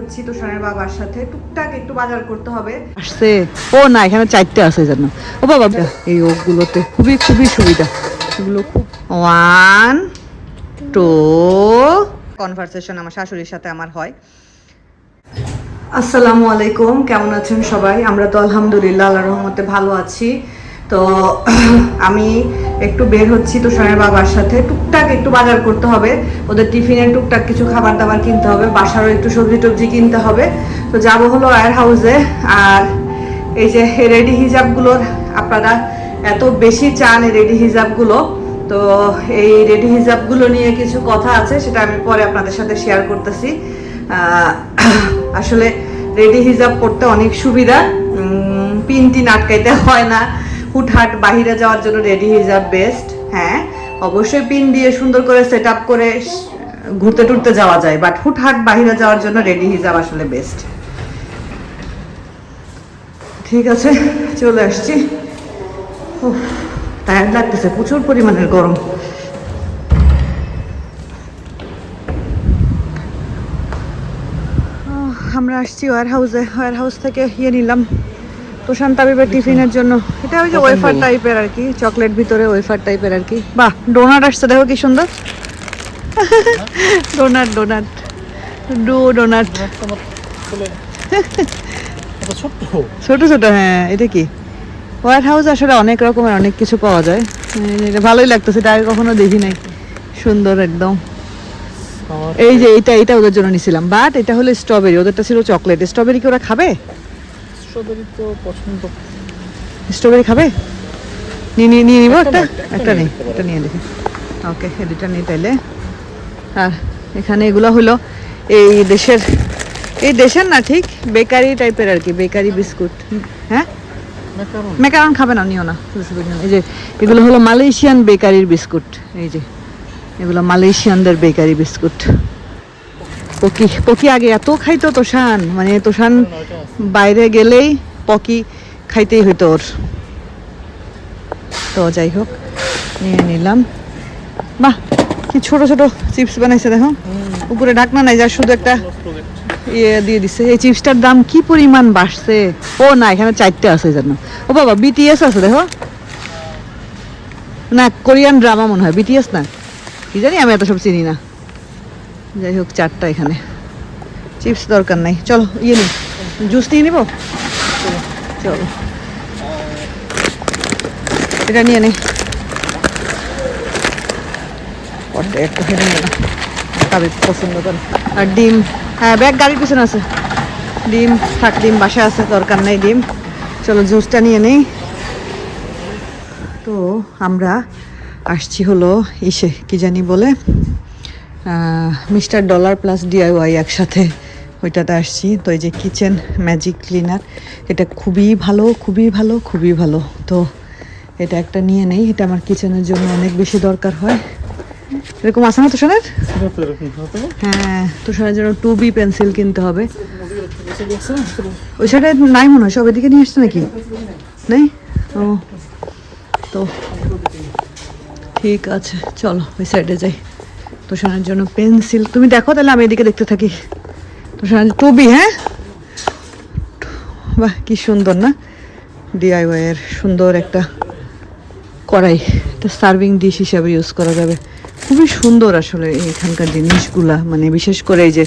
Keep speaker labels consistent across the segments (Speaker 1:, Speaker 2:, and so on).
Speaker 1: হচ্ছি তোষানের বাবার সাথে, টুকটাক একটু বাজার করতে হবে।
Speaker 2: আসছে ও না, এখানে 4টে আছে যেন। ও বাবা, এই ওগুলোতে খুবই খুবই সুবিধা, এগুলো খুব 1 2 কনভারসেশন আমার শাশুড়ির সাথে আমার হয়।
Speaker 1: আসসালামু আলাইকুম, কেমন আছেন সবাই? আমরা তো আলহামদুলিল্লাহ আল্লাহর রহমতে ভালো আছি। তো আমি একটু বের হচ্ছি তোষানের বাবার সাথে, টুকটাক একটু বাজার করতে হবে, ওদের টিফিনের টুকটাক কিছু খাবার দাবার কিনতে হবে, বাসারও একটু সবজি টবজি কিনতে হবে। তো যাবো হলো ওয়্যার হাউসে। আর এই যে রেডি হিজাবগুলোর আপনারা এত বেশি চান এই রেডি হিজাবগুলো, তো এই রেডি হিজাবগুলো নিয়ে কিছু কথা আছে, সেটা আমি পরে আপনাদের সাথে শেয়ার করতেছি। আসলে রেডি হিজাব পড়তে অনেক সুবিধা, পিন টিন আটকাইতে হয় না, হুটহাট বাহিরে যাওয়ার জন্য রেডি হিজাব বেস্ট। হ্যাঁ, অবশ্যই পিন দিয়ে সুন্দর করে সেট আপ করে ঘুরতে টুরতে যাওয়া যায়, বাট হুটহাট বাহিরে যাওয়ার জন্য রেডি হিজাব আসলে বেস্ট। ঠিক আছে, চলে আসছি। টায়ার্ড লাগতেছে, প্রচুর পরিমাণের গরম। আমরা আসছি ওয়্যার হাউসে, ওয়্যার হাউস থেকে নিলাম তোষান তাবিবের টিফিনের জন্য। এটা ওই যে ওয়েফার টাইপের আর কি, চকলেট ভিতরে ওয়েফার টাইপের আর কি। বাহ, ডোনাট আসছে, দেখো কি সুন্দর। ডোনাট ডোনাট ডোনাট ছোট ছোট। হ্যাঁ, এটা কি ওয়্যার হাউস? আসলে অনেক রকমের অনেক কিছু পাওয়া যায়, এটা ভালোই লাগতেছে, এটা আগে কখনো দেখি নাই। সুন্দর একদম। এই যে এটা ওদের জন্য নিছিলাম, বাট এটা হলো স্ট্রবেরি, ওদেরটা ছিল চকলেট। স্ট্রবেরি কি ওরা খাবে?
Speaker 3: স্ট্রবেরি তো পছন্দ।
Speaker 2: স্ট্রবেরি খাবে? নিয়ে নিব একটা নেই, এটা নিয়ে দেখি। ওকে, এই দুটা নিই তাইলে। আর এখানে এগুলো হলো এই দেশের না, ঠিক বেকারি টাইপের আর কি, বেকারি বিস্কুট। হ্যাঁ, ম্যাকারন খাবে না, নিও না, শুধু এই যে এগুলো হলো মালয়েশিয়ান বেকারির বিস্কুট। এই যে এগুলো মালয়েশিয়ানদের বেকারি বিস্কুট। পকি আগে এত খাইতো তোষান, মানে তোষান বাইরে গেলেই পকি খাইতেই হইতো ওর। তো যাই হোক, নিয়ে নিলাম। বাহ, কি ছোট ছোট চিপস বানাইছে দেখো, উপরে ঢাকনা নাই, যা শুধু একটা ইয়ে দিয়ে দিছে। এই চিপসটার দাম কি পরিমাণ বাড়ছে! ও না, এখানে 4টে আছে যেন। ও বাবা, বিটিএস আছে দেখো, না কোরিয়ান ড্রামা মনে হয়, বিটিএস না কি জানি, আমি এত সব চিনি না। যাই হোক, 4টা এখানে। চিপস দরকার নাই, চলো ইয়ে নিই, জুস নিয়ে নিব। চলো এটা নিয়ে নে, একটু খেয়ে নিয়ে না, তাদের পছন্দ করে। আর ডিম, হ্যাঁ ব্যাগ গাড়ির পিছনে আছে। ডিম থাক, ডিম বাসায় আছে, দরকার নেই ডিম। চলো জুসটা নিয়ে নেই। তো আমরা আসছি হলো ইসে, কি জানি বলে, মিস্টার ডলার প্লাস ডিআইওয়াই একসাথে, ওইটাতে আসছি। তো এই যে কিচেন ম্যাজিক ক্লিনার, এটা খুবই ভালো, খুবই ভালো, খুবই ভালো। তো এটা একটা নিয়ে নেই, এটা আমার কিচেনের জন্য অনেক বেশি দরকার হয়। এরকম আছে না তোষানের? হ্যাঁ, তোষানের জন্য 2B পেন্সিল কিনতে হবে। ওই সাইডে নাই মনে হয়, সব এদিকে নিয়ে আসছে নাকি? নেই? ও, তো ঠিক আছে, চলো ওই সাইডে যাই। তোষানের জন্য পেন্সিল তুমি দেখো, তাহলে আমি এদিকে দেখতে থাকি। তোষানের 2B, হ্যাঁ, বাহ কি সুন্দর না, ডিআইওয়াই এর সুন্দর একটা কড়াই, এটা সার্ভিং ডিশ হিসাবে ইউজ করা যাবে। খুবই সুন্দর আসলে এখানকার জিনিসগুলা, মানে বিশেষ করে এই যে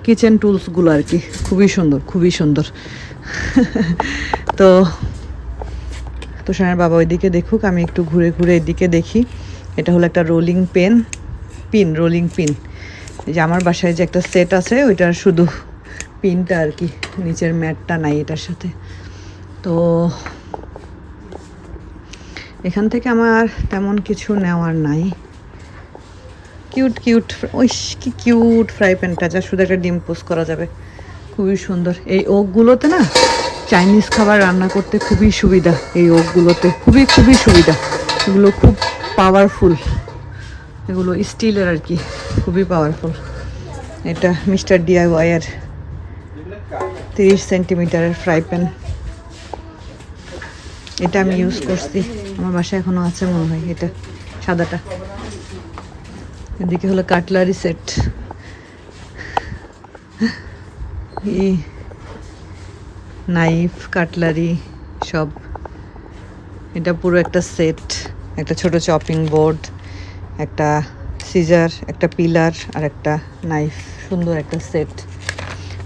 Speaker 2: কিচেন টুলসগুলো আর কি, খুবই সুন্দর, খুবই সুন্দর। তো তোষানের বাবা ওইদিকে দেখুক, আমি একটু ঘুরে ঘুরে এদিকে দেখি। এটা হলো একটা রোলিং রোলিং পিন। এই যে আমার বাসায় যে একটা সেট আছে, ওইটার শুধু পিনটা আর কি, নিচের ম্যাটটা নাই এটার সাথে। তো এখান থেকে আমার তেমন কিছু নেওয়ার নাই। কিউট ওই কি কিউট ফ্রাই প্যানটা, যা শুধু একটা ডিম পোস্ট করা যাবে, খুবই সুন্দর। এই ওকগুলোতে না চাইনিজ খাবার রান্না করতে খুবই সুবিধা, এই ওকগুলোতে খুবই খুবই সুবিধা। এগুলো খুব পাওয়ারফুল, এগুলো স্টিলের আর কি, খুবই পাওয়ারফুল। এটা মিস্টার ডিআইওয়াই এর 30 সেন্টিমিটারের ফ্রাই প্যান, এটা আমি ইউজ করছি, আমার বাসায় এখনো আছে মনে হয়, এটা সাদাটা। এদিকে হলো কাটলারি সেট, এই নাইফ কাটলারি সব, এটা পুরো একটা সেট, একটা ছোট চপিং বোর্ড, একটা সিজার, একটা পিলার আর একটা নাইফ, সুন্দর একটা সেট।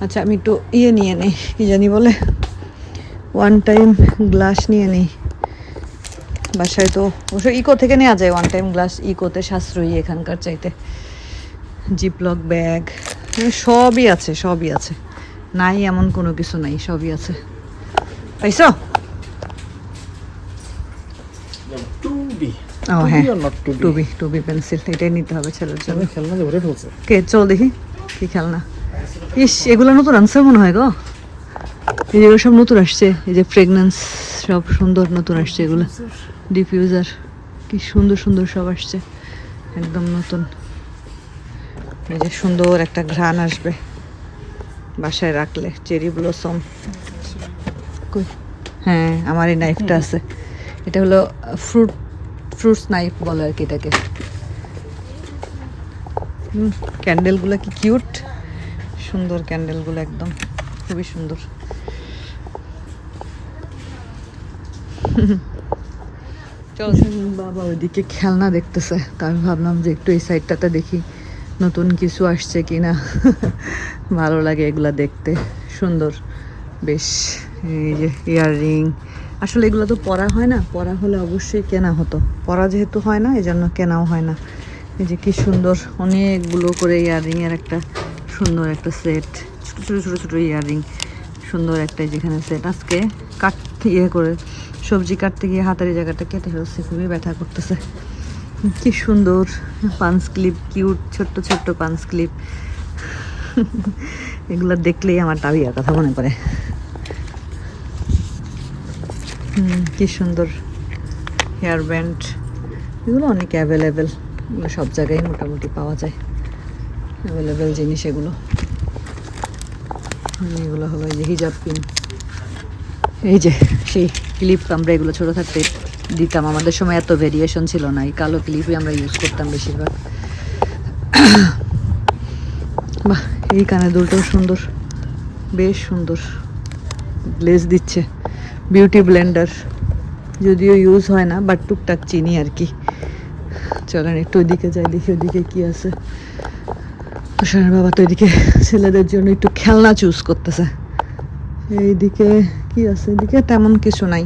Speaker 2: আচ্ছা আমি একটু নিয়ে নিই, কি জানি বলে, ওয়ান টাইম গ্লাস নিয়ে নিই। বাসায় তো অবশ্য ইকো থেকে নেওয়া যায় ওয়ান টাইম গ্লাস, ইকোতে সাশ্রয়ী এখানকার চাইতে। জিপলক ব্যাগ, সবই আছে, সবই আছে, নাই এমন কোনো কিছু নাই, সবই আছে। পাইছো?
Speaker 3: টুবি
Speaker 2: ও হ্যাঁ,
Speaker 3: নট টুবি
Speaker 2: টুবি, টুবি পেন্সিল, এটাই নিতে হবে ছেলের জন্য।
Speaker 3: খেলনা যে ভরে ফেলছে।
Speaker 2: কে চল দেখি কি খেলনা। ইস, এগুলো নতুন আনছে মনে হয় গো, এই যেগুলো সব নতুন আসছে, এই যে ফ্রেগনেন্স সব সুন্দর নতুন আসছে, এগুলো ডিফিউজার, কি সুন্দর সুন্দর সব আসছে, একদম নতুন। এই যে সুন্দর একটা ঘ্রাণ আসবে বাসায় রাখলে, চেরি ব্লসম। হ্যাঁ আমার এই নাইফটা আছে, এটা হলো ফ্রুটস নাইফ বলে আর কি এটাকে। ক্যান্ডেলগুলো কি কিউট, সুন্দর ক্যান্ডেলগুলো, একদম খুবই সুন্দর। চল বাবা ওইদিকে খেলনা দেখতেছে, তার ভাবলাম যে একটু এই সাইডটাতে দেখি নতুন কিছু আসছে কিনা। ভালো লাগে এগুলা দেখতে, সুন্দর বেশ। এই যে ইয়াররিং, আসলে এগুলো তো পরা হয় না, পরা হলে অবশ্যই কেনা হতো, পরা যেহেতু হয় না এই জন্য কেনাও হয় না। এই যে কি সুন্দর অনেকগুলো করে ইয়াররিং এর একটা সুন্দর একটা সেট, ছোটো ছোটো ছোটো ছোটো ইয়াররিং, সুন্দর একটা যেখানে সেট। আজকে করে সবজি কাটতে গিয়ে হাতের এই জায়গাটা কেটে ফেলছে, খুবই ব্যথা করতেছে। কি সুন্দর পাঞ্চ ক্লিপ, কিউট ছোট্ট ছোট্ট পাঞ্চ ক্লিপ, এগুলো দেখলেই আমার তাবিয়ার কথা মনে পড়ে। কি সুন্দর হেয়ার ব্যান্ড, এগুলো অনেক অ্যাভেলেবেল, এগুলো সব জায়গায় মোটামুটি পাওয়া যায়, অ্যাভেলেবেল জিনিস এগুলো। এগুলো হলো এই যে হিজাব পিন, এই যে সেই ক্লিপ আমরা এগুলো ছোটো থাকতে দিতাম, আমাদের সময় এত ভেরিয়েশন ছিল না, এই কালো ক্লিপই আমরা ইউজ করতাম বেশিরভাগ। বাহ, এই কানের দুলটাও সুন্দর, বেশ সুন্দর, গ্লেজ দিচ্ছে। বিউটি ব্লেন্ডার, যদিও ইউজ হয় না বাট টুকটাক চিনি আর কি। চলেন একটু ওইদিকে যাই, দেখি ওইদিকে কি আছে। তুষারের বাবা তো এদিকে ছেলেদের জন্য একটু খেলনা চুজ করতেছে। এইদিকে কি আছে, এদিকে তেমন কিছু নাই।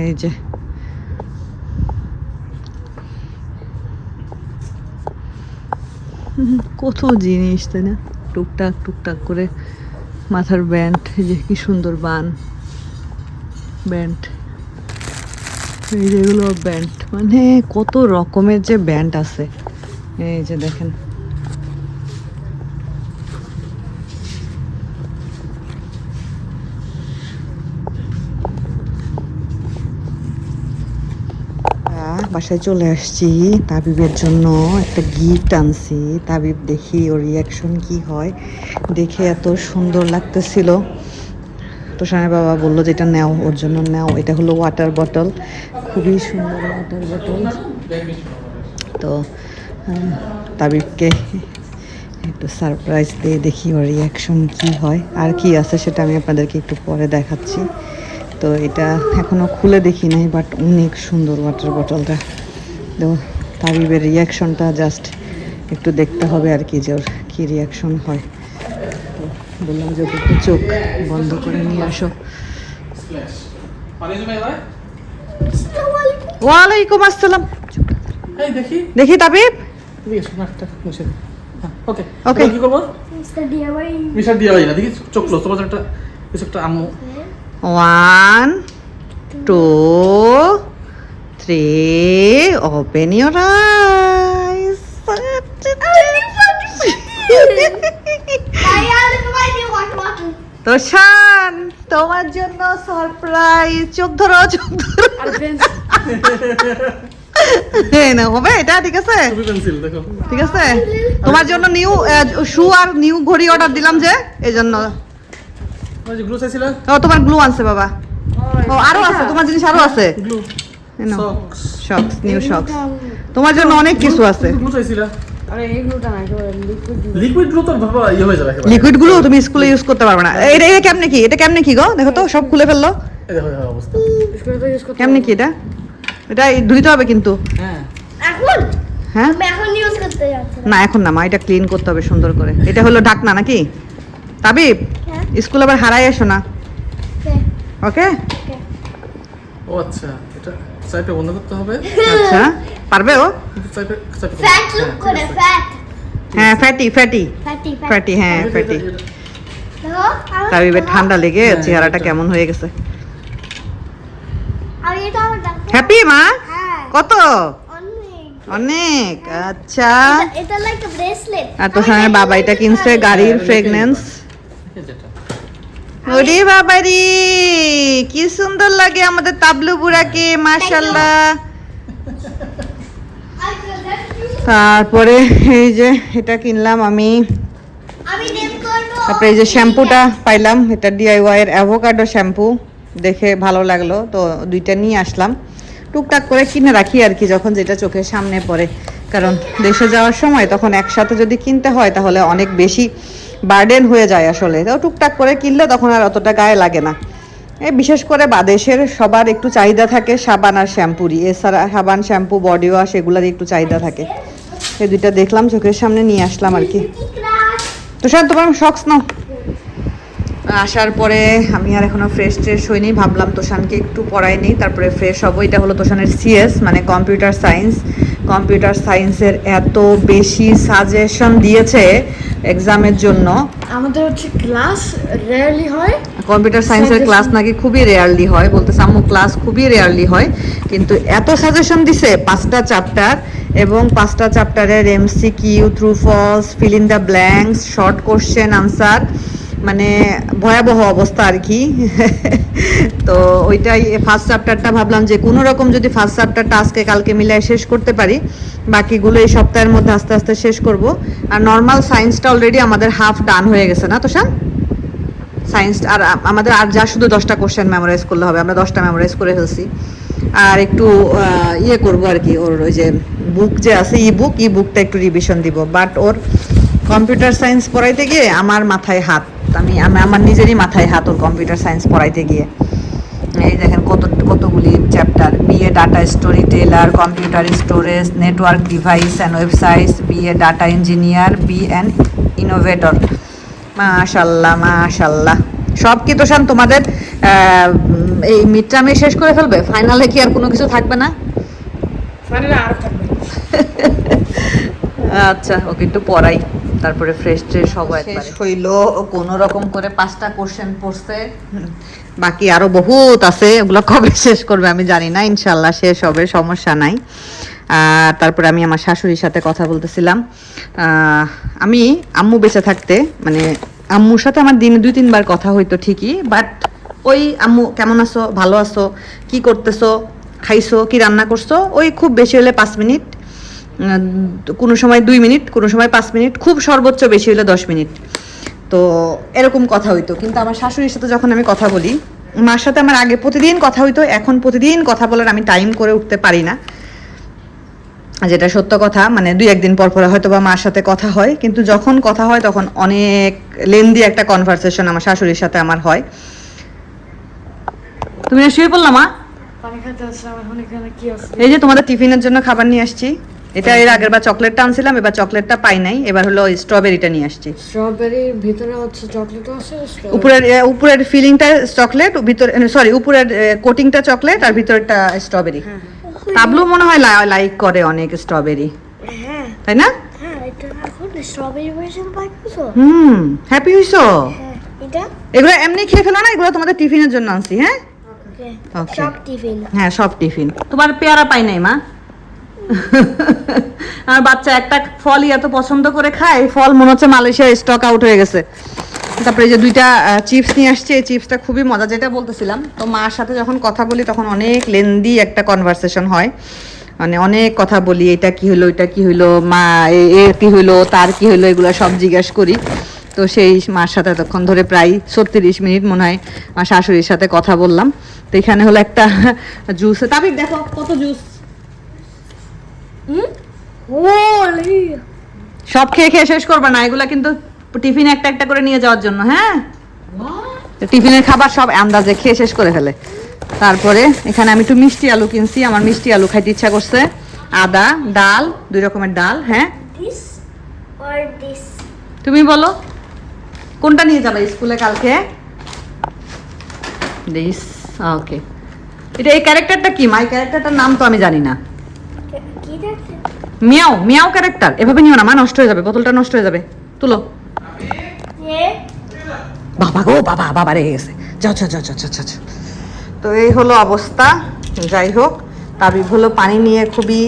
Speaker 2: এই যে কত জিনিস, তাই না, টুকটাক টুকটাক করে। মাথার ব্যান্ড, এই যে কি সুন্দর বান ব্যান্ড, এই যেগুলো ব্যান্ড, মানে কত রকমের যে ব্যান্ড আছে। এই যে দেখেন, বাসায় চলে আসছি, তাবিবের জন্য একটা গিফট আনছি। তাবিব দেখি ওর রিয়াকশন কি হয়, দেখে এত সুন্দর লাগতেছিল। তোষানের বাবা বললো যে এটা নাও, ওর জন্য নাও। এটা হলো ওয়াটার বটল, খুবই সুন্দর ওয়াটার বটল। তো তাবিবকে একটু সারপ্রাইজ দিয়ে দেখি ওর রিয়াকশন কি হয়। আর কি আছে সেটা আমি আপনাদেরকে একটু পরে দেখাচ্ছি। তো এটা এখনও খুলে দেখি নাই, বাট অনেক সুন্দর ওয়াটার বটলটা। তো তাবিবের রিয়াকশনটা জাস্ট একটু দেখতে হবে আর কি, যে ওর কী রিয়াকশন হয়। তো বললাম যে ওকে একটু চোখ বন্ধ করে নিয়ে আসো। ওয়ালাইকুম আসসালাম। দেখি তাবিব,
Speaker 3: ওকে
Speaker 2: ওকে
Speaker 3: কি করবো? মিস্টার ডিআইওয়াই না, দেখি চোখ ক্লোজ, তোমার একটা কিছু একটা আম্মু।
Speaker 2: 1 2 3 open your eyes. তোষান, তোমার জন্য সারপ্রাইজ। চোখ ধরো, চোখ ধরো। না হবে এটা, ঠিক আছে
Speaker 3: পেন্সিল দেখো,
Speaker 2: ঠিক আছে। তোমার জন্য নিউ শু আর নিউ ঘড়ি অর্ডার দিলাম যে, এই জন্য।
Speaker 3: ওই যে গ্লু চাইছিল,
Speaker 2: ও তোমার গ্লু আনছে বাবা। ও আরো আছে, তোমার জিনিস আরো আছে।
Speaker 3: গ্লু
Speaker 2: এই নাও।
Speaker 3: সক্স,
Speaker 2: শক্স, নিউ শক্স, তোমার জন্য অনেক কিছু আছে।
Speaker 3: গ্লু চাইছিল,
Speaker 4: আরে এগুলোটা না একেবারে লিকুইড
Speaker 3: লিকুইড গুলো তো বাবা ইয়ে হয়ে যাবে একেবারে।
Speaker 2: লিকুইড গুলো তুমি স্কুলে ইউজ করতে পারবে না। এটা এটা কেমনে কি, এটা কেমনে কি গো, দেখো তো সব খুলে ফেললো।
Speaker 3: এই দেখো এই অবস্থা।
Speaker 4: ইউজ করতে
Speaker 2: কেমনে কি এটা, এটা ধুইতে হবে কিন্তু।
Speaker 3: হ্যাঁ
Speaker 5: এখন
Speaker 2: হ্যাঁ
Speaker 5: আমি এখন ইউজ করতে যাচ্ছি
Speaker 2: না এখন না মা, এটা ক্লিন করতে হবে সুন্দর করে। এটা হলো ঢাকনা নাকি তাবিব?
Speaker 5: হ্যাঁ।
Speaker 2: স্কুল আবার হারাই এসো না, ওকে?
Speaker 3: ও আচ্ছা, এটা চাইপে বন্ধ করতে হবে।
Speaker 2: আচ্ছা পারবে ও?
Speaker 3: কিন্তু চাইপে চাইপে
Speaker 5: ফ্যাট লুক করে ফ্যাট
Speaker 2: হ্যাঁ ফ্যাটি ফ্যাটি
Speaker 5: ফ্যাটি
Speaker 2: ফ্যাটি, হ্যাঁ ফ্যাটি।
Speaker 5: দেখো
Speaker 2: তাবিবের ঠান্ডা লেগে
Speaker 3: হ্যাঁ,
Speaker 2: চেহারাটা
Speaker 3: এটা।
Speaker 2: কেমন হয়ে গেছে।
Speaker 5: আর এটা আমার দেখো
Speaker 2: হ্যাপি মা?
Speaker 5: হ্যাঁ
Speaker 2: কত?
Speaker 5: অনেক
Speaker 2: অনেক। আচ্ছা
Speaker 5: এটা লাইক আ ব্রেসলেট
Speaker 2: আর তো হ্যাঁ বাবা এটা কিনছে গাড়ির ফ্রেগনেন্স।
Speaker 3: যেটা
Speaker 2: ওরে বাবারি কি সুন্দর লাগে আমাদের তাবলু বুড়াকে, মাশাআল্লাহ। তারপরে এই যে এটা কিনলাম আমি।
Speaker 5: আমি নেম করব
Speaker 2: তারপরে এই যে শ্যাম্পুটা পাইলাম, এটা ডিআইওয়াই এর অ্যাভোকাডো শ্যাম্পু, দেখে ভালো লাগলো তো দুইটা নিয়ে আসলাম। টুকটাক করে কিনে রাখি আর কি, যখন যেটা চোখের সামনে পড়ে, কারণ দেশে যাওয়ার সময় তখন একসাথে যদি কিনতে হয় তাহলে অনেক বেশি বার্ডেন হয়ে যায় আসলে। তো টুকটাক করে কিনলে তখন আর অতটা গায়ে লাগে না। এই বিশেষ করে দেশের সবার একটু চাহিদা থাকে সাবান আর শ্যাম্পুরই, এছাড়া সাবান শ্যাম্পু বডি ওয়াশ এগুলার একটু চাহিদা থাকে। এই দুইটা দেখলাম চোখের সামনে নিয়ে আসলাম আর কি। তো স্যার তোমার শক্স নাও। আসার পরে আমি আর এখনো ফ্রেশ ট্রেশ হইনি, ভাবলাম তোষানকে একটু পড়াই নিই তারপরে ফ্রেশ হবো। এটা হলো তোষানের সিএস মানে কম্পিউটার সায়েন্স। কম্পিউটার সায়েন্সের এত বেশি সাজেশন দিয়েছে এক্সামের জন্য।
Speaker 4: আমাদের হচ্ছে ক্লাস রেয়ারলি হয়,
Speaker 2: কম্পিউটার সায়েন্সের ক্লাস নাকি খুবই রেয়ারলি হয়, বলতে আম্মু ক্লাস খুবই রেয়ারলি হয়, কিন্তু এত সাজেশন দিছে 5টা চ্যাপ্টার এবং 5টা চ্যাপ্টারের MCQ, true false, fill in the blanks, short question answer, মানে ভয়াবহ অবস্থা আর কি। তো ওইটাই ফার্স্ট চ্যাপ্টারটা ভাবলাম যে কোনো রকম যদি ফার্স্ট চ্যাপ্টারটা আজকে কালকে মিলাই শেষ করতে পারি, বাকিগুলো এই সপ্তাহের মধ্যে আস্তে আস্তে শেষ করব। আর নর্মাল সায়েন্সটা অলরেডি আমাদের হাফ ডান হয়ে গেছে না তোষান? সায়েন্স আর আমাদের আর যা শুধু 10টা কোশ্চেন মেমোরাইজ করলে হবে, আমরা 10টা মেমোরাইজ করে ফেলছি। আর একটু ইয়ে করবো আর কি, ওর ওই যে বুক যে আছে ই বুকটা একটু রিভিশন দিব। বাট ওর কম্পিউটার সায়েন্স পড়াইতে গিয়ে আমার মাথায় হাত, আমি আমার নিজেরই মাথায় হাত ওর কম্পিউটার সায়েন্স পড়াইতে গিয়ে। এই দেখেন কতগুলি chapter, be a data storyteller, computer storage, network device and websites, be a data engineer, be and innovator. মাশাল্লাহ মাশাল্লাহ। সব কি তোষান তোমাদের এই মিড টার্মে শেষ করে ফেলবে? ফাইনালে কি আর কোনো কিছু থাকবে না?
Speaker 4: ফাইনালি আর থাকবে না।
Speaker 2: আচ্ছা ওকে একটু পড়াই, তারপরে ফ্রেশ ট্রেশ হবো। শেষ হইল কোনো রকম করে 5টা কোশ্চেন পড়ছে, বাকি আরো বহুত আছে, ওগুলো কবে শেষ করবে আমি জানি না, ইনশাল্লাহ শেষ হবে, সমস্যা নাই। আর তারপরে আমি আমার শাশুড়ির সাথে কথা বলতেছিলাম। আমি আম্মু বেঁচে থাকতে মানে আম্মুর সাথে আমার দিনে 2-3 বার কথা হইতো ঠিকই, বাট ওই আম্মু কেমন আছো, ভালো আছো, কি করতেছো, খাইছো, কি রান্না করছো, ওই খুব বেশি হলে 5 মিনিট, কোনো সময় 2 মিনিট, কোনো সময় 5 মিনিট, খুব সর্বোচ্চ বেশি হলে 10 মিনিট, তো এরকম কথা হইতো। কিন্তু আমার শাশুড়ির সাথে যখন আমি কথা বলি, মার সাথে আমার আগে প্রতিদিন কথা হইতো, এখন প্রতিদিন কথা বলার আমি টাইম করে উঠতে পারি না, যেটা সত্য কথা। মানে 2-1 দিন পর পর হয়তো বা মার সাথে কথা হয়, কিন্তু যখন কথা হয় তখন অনেক লেন্দি একটা কনভারসেশন আমার শাশুড়ির সাথে আমার হয়। তুমি শুয়ে পড়লাম মা?
Speaker 4: পানি খেতে আসলাম, এখন এখানে কি আছে?
Speaker 2: এই যে তোমাদের টিফিনের জন্য খাবার নিয়ে আসছি। এটা এর আগের বার চকলেটটা আনছিলাম, এবার চকলেটটা পাই নাই, এবার হলো স্ট্রবেরিটা নিয়ে আসছি।
Speaker 4: স্ট্রবেরির ভিতরে হচ্ছে চকলেট আছে,
Speaker 2: উপরের ফিলিংটা চকলেট, ভিতরে সরি উপরের কোটিংটা চকলেট আর ভিতরটা স্ট্রবেরি। তাবলু মনে হয় লাইক করে অনেক স্ট্রবেরি,
Speaker 5: হ্যাঁ
Speaker 2: তাই না?
Speaker 5: হ্যাঁ এটা এখন স্ট্রবেরি ভার্সন পাইছো?
Speaker 2: হ্যাপি হইছো?
Speaker 5: হ্যাঁ এটা
Speaker 2: এগুলো এমনি খেয়ে ফেলো না, এগুলো তোমাদের টিফিনের জন্য আনছি। হ্যাঁ Okay.
Speaker 5: সব টিফিন
Speaker 2: হ্যাঁ সব টিফিন। তোমার পেয়ারা পাই নাই মা? আমার বাচ্চা একটা ফলই এত পছন্দ করে খায়, এই ফল মনে হচ্ছে মালয়েশিয়ার স্টক আউট হয়ে গেছে। তারপরে যে 2টা চিপস নিয়ে আসছে, এই চিপসটা খুবই মজা, যেটা বলতেছিলাম। তো মার সাথে যখন কথা বলি তখন অনেক লেন্দি একটা কনভারসেশন হয়, মানে অনেক কথা বলি, এটা কি হলো, এটা কি হলো, মা এর কি হলো, তার কি হলো, এগুলো সব জিজ্ঞেস করি। তো সেই মার সাথে তখন ধরে প্রায় 36 মিনিট মনে হয় আমার শাশুড়ির সাথে কথা বললাম। তো এখানে হলো একটা জুস, তাবির দেখো কত জুস।
Speaker 5: হোলি
Speaker 2: সব খেয়ে খেয়ে শেষ করবে না, এগুলা কিন্তু টিফিনে একটা একটা করে নিয়ে যাওয়ার জন্য, হ্যাঁ? তো টিফিনের খাবার সব আন্দাজে খেয়ে শেষ করে ফেলে। তারপরে এখানে আমি একটু মিষ্টি আলু কিনছি, আমার মিষ্টি আলু খাইতে ইচ্ছা করছে। আদা, ডাল, 2 রকমের ডাল, হ্যাঁ?
Speaker 5: This or this?
Speaker 2: তুমি বলো কোনটা নিয়ে যাবে স্কুলে কালকে? দিস, ওকে। এটা এই ক্যারেক্টারটা কি? মাই ক্যারেক্টারটার নাম তো আমি জানি না।
Speaker 5: কি দেখছেন?
Speaker 2: Meow, meow character. এভাবে নিও না মা, নষ্ট হয়ে যাবে, বোতলটা নষ্ট হয়ে যাবে। তুলো।
Speaker 5: যে
Speaker 2: বাবা গো বাবা, বাবা রেগে গেছে। যাও যাও যাও যাও যাও যাও। তো এই হলো অবস্থা। যাই হোক, তাবিব হলো পানি নিয়ে খুবই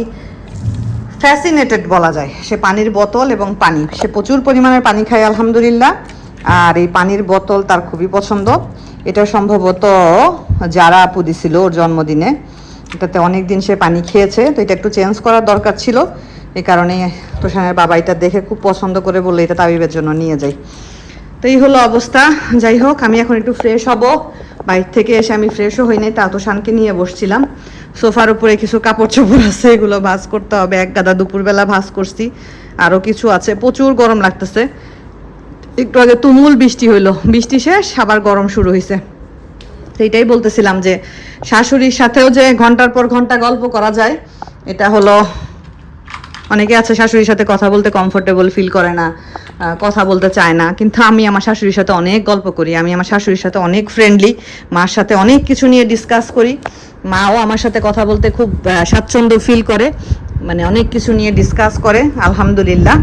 Speaker 2: ফ্যাসিনেটেড বলা যায়। সে পানির বোতল এবং পানি, সে প্রচুর পরিমাণের পানি খায় আলহামদুলিল্লাহ। আর এই পানির বোতল তার খুবই পছন্দ। এটা সম্ভবত যারা আপু দিছিল ওর জন্মদিনে, এটাতে অনেক দিন সে পানি খেয়েছে, তো এটা একটু চেঞ্জ করার দরকার ছিল। এই কারণে তোষানের বাবা এটা দেখে খুব পছন্দ করে বললে এটা তাবিবের জন্য নিয়ে যাই। তো এই হলো অবস্থা। যাই হোক, আমি এখন একটু ফ্রেশ হব। বাইরে থেকে এসে আমি ফ্রেশও হইনি, তা তোষানকে নিয়ে বসছিলাম। সোফার উপরে কিছু কাপড় চোপড় আছে, এগুলো ভাঁজ করতে হবে। এক গাদা দুপুরবেলা ভাঁজ করছি, আরও কিছু আছে। প্রচুর গরম লাগতেছে। একটু আগে তুমুল বৃষ্টি হইলো, বৃষ্টি শেষ আবার গরম শুরু হয়েছে। তো এইটাই বলতেছিলাম যে শাশুড়ির সাথেও যে ঘন্টার পর ঘন্টা গল্প করা যায়, এটা হলো অনেকে আছে শাশুড়ির সাথে কথা বলতে কমফোর্টেবল ফিল করে না, কথা বলতে চায় না, কিন্তু আমি আমার শাশুড়ির সাথে অনেক গল্প করি। আমি আমার শাশুড়ির সাথে অনেক ফ্রেন্ডলি, মার সাথে অনেক কিছু নিয়ে ডিসকাস করি। মাও আমার সাথে কথা বলতে খুব স্বাচ্ছন্দ্য ফিল করে, মানে অনেক কিছু নিয়ে ডিসকাস করে আলহামদুলিল্লাহ।